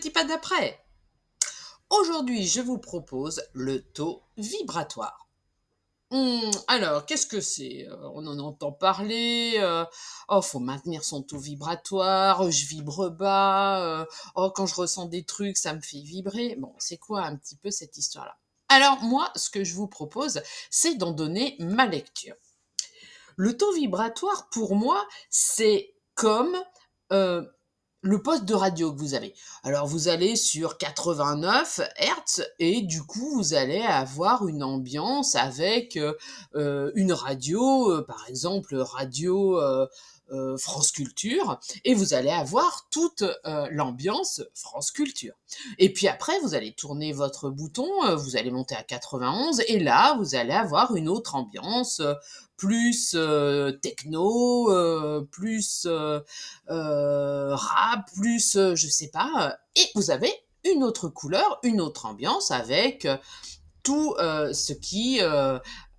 petit pas d'après. Aujourd'hui, je vous propose le taux vibratoire. Alors, qu'est-ce que c'est? On en entend parler, «Oh, faut maintenir son taux vibratoire, je vibre bas, oh, quand je ressens des trucs, ça me fait vibrer». Bon, c'est quoi un petit peu cette histoire-là? Alors moi, ce que je vous propose, c'est d'en donner ma lecture. Le taux vibratoire, pour moi, c'est comme, heu, le poste de radio que vous avez. Alors vous allez sur 89 Hertz et du coup, vous allez avoir une ambiance avec, une radio, par exemple, France Culture et vous allez avoir toute, l'ambiance France Culture. Et puis après, vous allez tourner votre bouton, vous allez monter à 91 et là, vous allez avoir une autre ambiance, plus, techno, plus, rap, plus, je sais pas, et vous avez une autre couleur, une autre ambiance avec, tout, ce qui,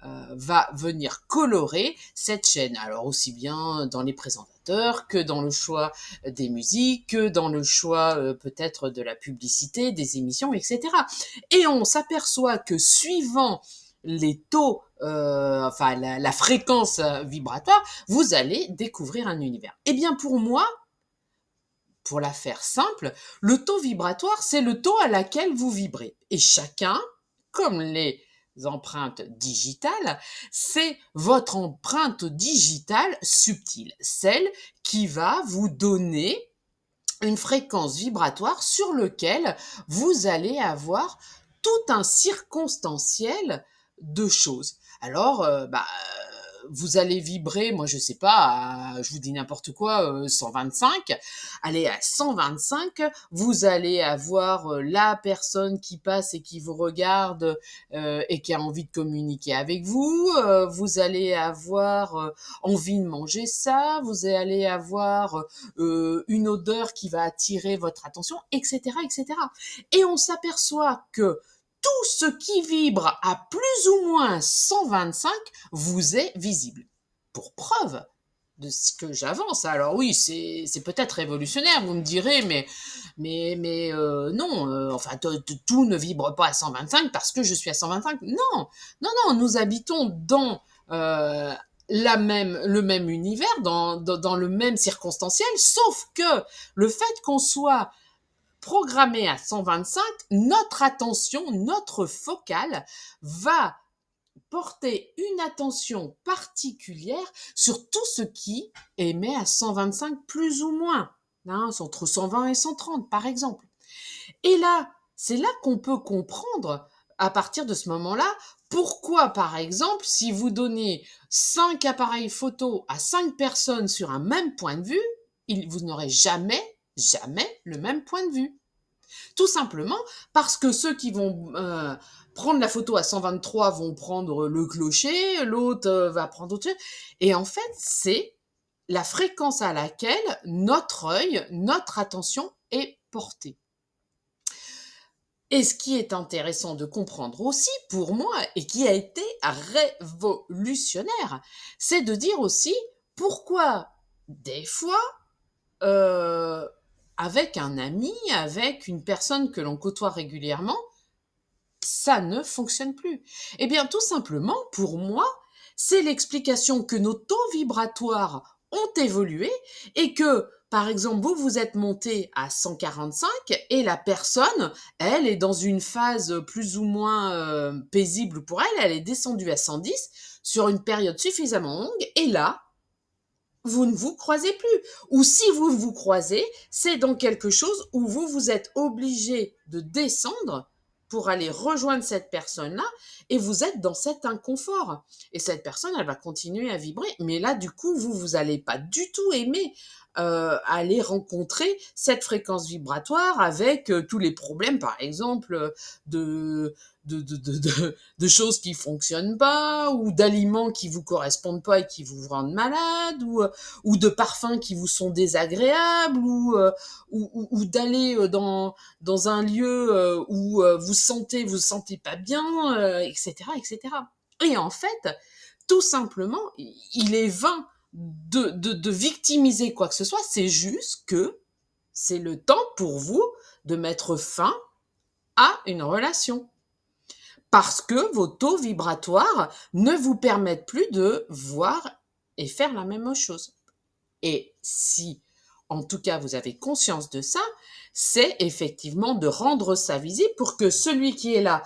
va venir colorer cette chaîne. Alors aussi bien dans les présentateurs que dans le choix des musiques, que dans le choix, peut-être de la publicité, des émissions et cetera. Et on s'aperçoit que suivant les taux, enfin la fréquence, vibratoire, vous allez découvrir un univers. Eh bien pour moi, pour la faire simple, le taux vibratoire, c'est le taux à laquelle vous vibrez. Et chacun, comme les empreintes digitales, c'est votre empreinte digitale subtile, celle qui va vous donner une fréquence vibratoire sur lequel vous allez avoir tout un circonstanciel de choses. Alors, vous allez vibrer, moi je sais pas, je vous dis n'importe quoi, 125. Allez, à 125, vous allez avoir la personne qui passe et qui vous regarde et qui a envie de communiquer avec vous. Vous allez avoir envie de manger ça. Vous allez avoir une odeur qui va attirer votre attention, etc., etc. Et on s'aperçoit que tout ce qui vibre à plus ou moins 125 vous est visible. Pour preuve de ce que j'avance. Alors oui, c'est peut-être révolutionnaire, vous me direz, mais non, enfin tout ne vibre pas à 125 parce que je suis à 125. Non, non, non, nous habitons dans le même univers, dans le même circonstanciel, sauf que le fait qu'on soit programmé à 125, notre attention, notre focale va porter une attention particulière sur tout ce qui émet à 125 plus ou moins, hein, entre 120 et 130 par exemple. Et là, c'est là qu'on peut comprendre, à partir de ce moment-là, pourquoi, par exemple, si vous donnez 5 appareils photo à 5 personnes sur un même point de vue, vous n'aurez jamais, jamais le même point de vue. Tout simplement parce que ceux qui vont prendre la photo à 123 vont prendre le clocher, l'autre va prendre autre chose. Et en fait, c'est la fréquence à laquelle notre œil, notre attention est portée. Et ce qui est intéressant de comprendre aussi pour moi et qui a été révolutionnaire, c'est de dire aussi pourquoi des fois euh, avec un ami, avec une personne que l'on côtoie régulièrement, ça ne fonctionne plus. Eh bien, tout simplement, pour moi, c'est l'explication que nos taux vibratoires ont évolué et que, par exemple, vous, vous êtes monté à 145 et la personne, elle est dans une phase plus ou moins paisible pour elle, elle est descendue à 110 sur une période suffisamment longue et là, vous ne vous croisez plus. Ou si vous vous croisez, c'est dans quelque chose où vous vous êtes obligé de descendre pour aller rejoindre cette personne-là et vous êtes dans cet inconfort. Et cette personne, elle va continuer à vibrer. Mais là, du coup, vous allez pas du tout aimer aller rencontrer cette fréquence vibratoire avec tous les problèmes, par exemple, de, de choses qui fonctionnent pas, ou d'aliments qui vous correspondent pas et qui vous rendent malade, ou de parfums qui vous sont désagréables, ou d'aller dans un lieu où vous sentez pas bien, etc., etc. Et en fait, tout simplement, il est vain de victimiser quoi que ce soit, c'est juste que c'est le temps pour vous de mettre fin à une relation. Parce que vos taux vibratoires ne vous permettent plus de voir et faire la même chose. Et si, en tout cas, vous avez conscience de ça, c'est effectivement de rendre ça visible pour que celui qui est là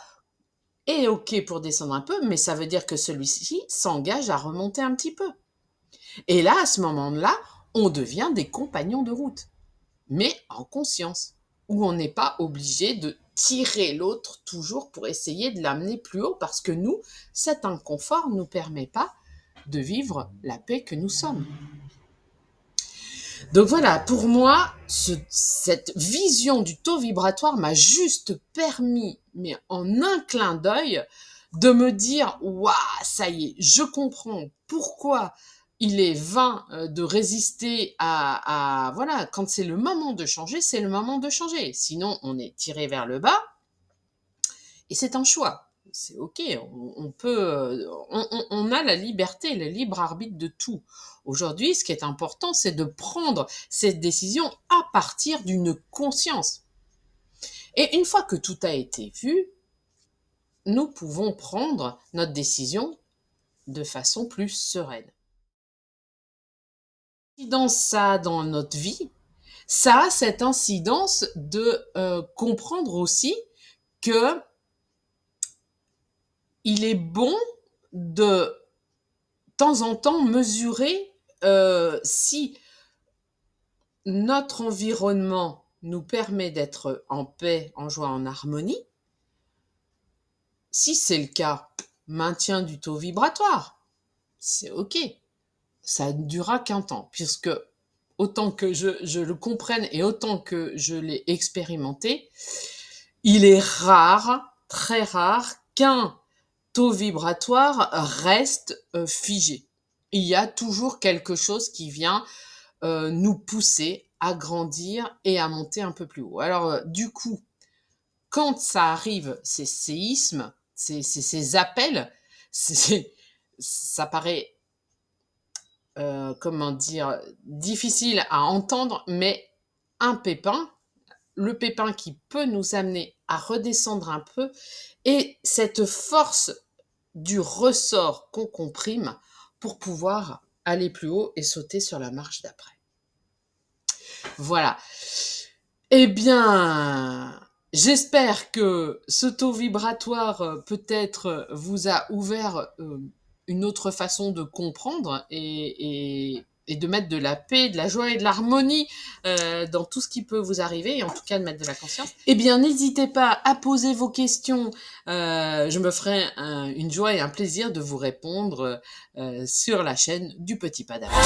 est OK pour descendre un peu, mais ça veut dire que celui-ci s'engage à remonter un petit peu. Et là, à ce moment-là, on devient des compagnons de route, mais en conscience, où on n'est pas obligé de tirer l'autre toujours pour essayer de l'amener plus haut, parce que nous, cet inconfort ne nous permet pas de vivre la paix que nous sommes. Donc voilà, pour moi, cette vision du taux vibratoire m'a juste permis, mais en un clin d'œil, de me dire, waouh, ça y est, je comprends pourquoi il est vain de résister voilà, quand c'est le moment de changer, c'est le moment de changer. Sinon, on est tiré vers le bas et c'est un choix. C'est OK, on peut, on a la liberté, le libre arbitre de tout. Aujourd'hui, ce qui est important, c'est de prendre cette décision à partir d'une conscience. Et une fois que tout a été vu, nous pouvons prendre notre décision de façon plus sereine. L'incidence ça a dans notre vie, ça a cette incidence de comprendre aussi que il est bon de temps en temps mesurer si notre environnement nous permet d'être en paix, en joie, en harmonie. Si c'est le cas, maintien du taux vibratoire, c'est OK. Ça ne durera qu'un temps, puisque autant que je le comprenne et autant que je l'ai expérimenté, il est rare, très rare, qu'un taux vibratoire reste figé. Il y a toujours quelque chose qui vient nous pousser à grandir et à monter un peu plus haut. Alors, du coup, quand ça arrive, ces séismes, ces appels, ça paraît, comment dire, difficile à entendre, mais un pépin, le pépin qui peut nous amener à redescendre un peu, et cette force du ressort qu'on comprime pour pouvoir aller plus haut et sauter sur la marche d'après. Voilà. Eh bien, j'espère que ce taux vibratoire peut-être vous a ouvert une autre façon de comprendre et de mettre de la paix, de la joie et de l'harmonie dans tout ce qui peut vous arriver, et en tout cas de mettre de la conscience. Eh bien, n'hésitez pas à poser vos questions. Je me ferai une joie et un plaisir de vous répondre sur la chaîne du Petit Pas d'Affaires.